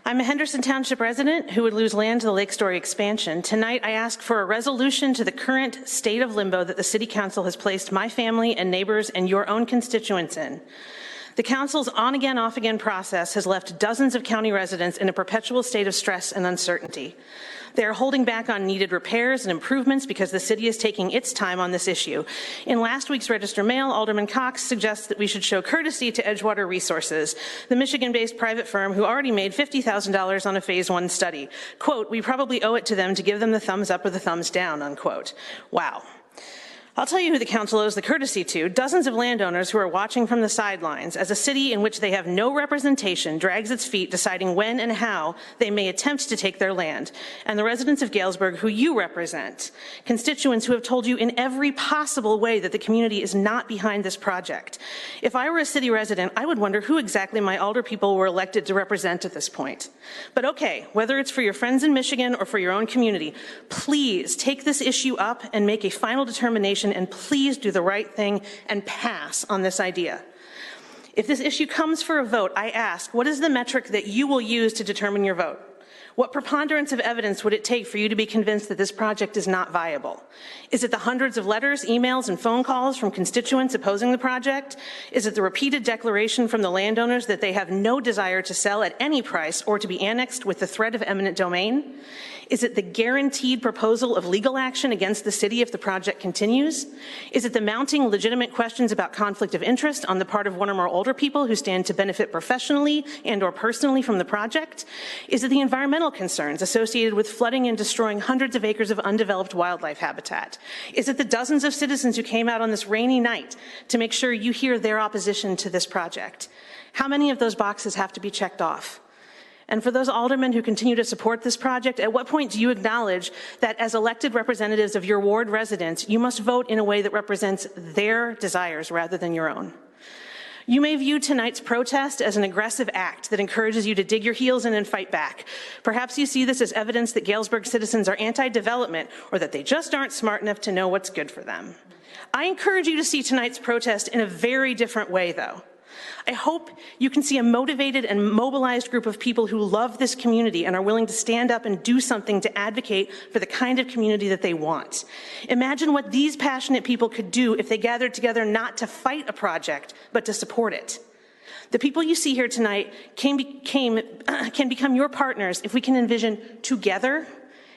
I'm a Henderson Township resident who would lose land to the Lake Story expansion. Tonight, I ask for a resolution to the current state of limbo that the City Council has placed my family and neighbors and your own constituents in. The Council's on-again, off-again process has left dozens of county residents in a perpetual state of stress and uncertainty. They are holding back on needed repairs and improvements because the city is taking its time on this issue. In last week's Register Mail, Alderman Cox suggests that we should show courtesy to Edgewater Resources, the Michigan-based private firm who already made $50,000 on a Phase 1 study. Quote, "We probably owe it to them to give them the thumbs up or the thumbs down," unquote. Wow. I'll tell you who the council owes the courtesy to: dozens of landowners who are watching from the sidelines as a city in which they have no representation drags its feet deciding when and how they may attempt to take their land, and the residents of Galesburg who you represent, constituents who have told you in every possible way that the community is not behind this project. If I were a city resident, I would wonder who exactly my alder people were elected to represent at this point. But okay, whether it's for your friends in Michigan or for your own community, please take this issue up and make a final determination, and please do the right thing and pass on this idea. If this issue comes for a vote, I ask, what is the metric that you will use to determine your vote? What preponderance of evidence would it take for you to be convinced that this project is not viable? Is it the hundreds of letters, emails, and phone calls from constituents opposing the project? Is it the repeated declaration from the landowners that they have no desire to sell at any price or to be annexed with the threat of eminent domain? Is it the guaranteed proposal of legal action against the city if the project continues? Is it the mounting legitimate questions about conflict of interest on the part of one or more older people who stand to benefit professionally and or personally from the project? Is it the environmental concerns associated with flooding and destroying hundreds of acres of undeveloped wildlife habitat? Is it the dozens of citizens who came out on this rainy night to make sure you hear their opposition to this project? How many of those boxes have to be checked off? And for those aldermen who continue to support this project, at what point do you acknowledge that as elected representatives of your ward residents, you must vote in a way that represents their desires rather than your own? You may view tonight's protest as an aggressive act that encourages you to dig your heels in and fight back. Perhaps you see this as evidence that Galesburg citizens are anti-development or that they just aren't smart enough to know what's good for them. I encourage you to see tonight's protest in a very different way, though. I hope you can see a motivated and mobilized group of people who love this community and are willing to stand up and do something to advocate for the kind of community that they want. Imagine what these passionate people could do if they gathered together not to fight a project, but to support it. The people you see here tonight can become your partners if we can envision together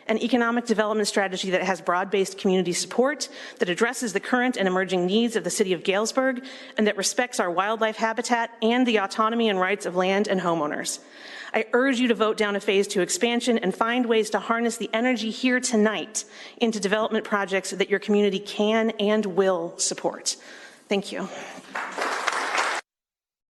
an economic development strategy that has broad-based community support, that addresses the current and emerging needs of the city of Galesburg, and that respects our wildlife habitat and the autonomy and rights of land and homeowners. I urge you to vote down a Phase 2 expansion and find ways to harness the energy here tonight into development projects that your community can and will support. Thank you.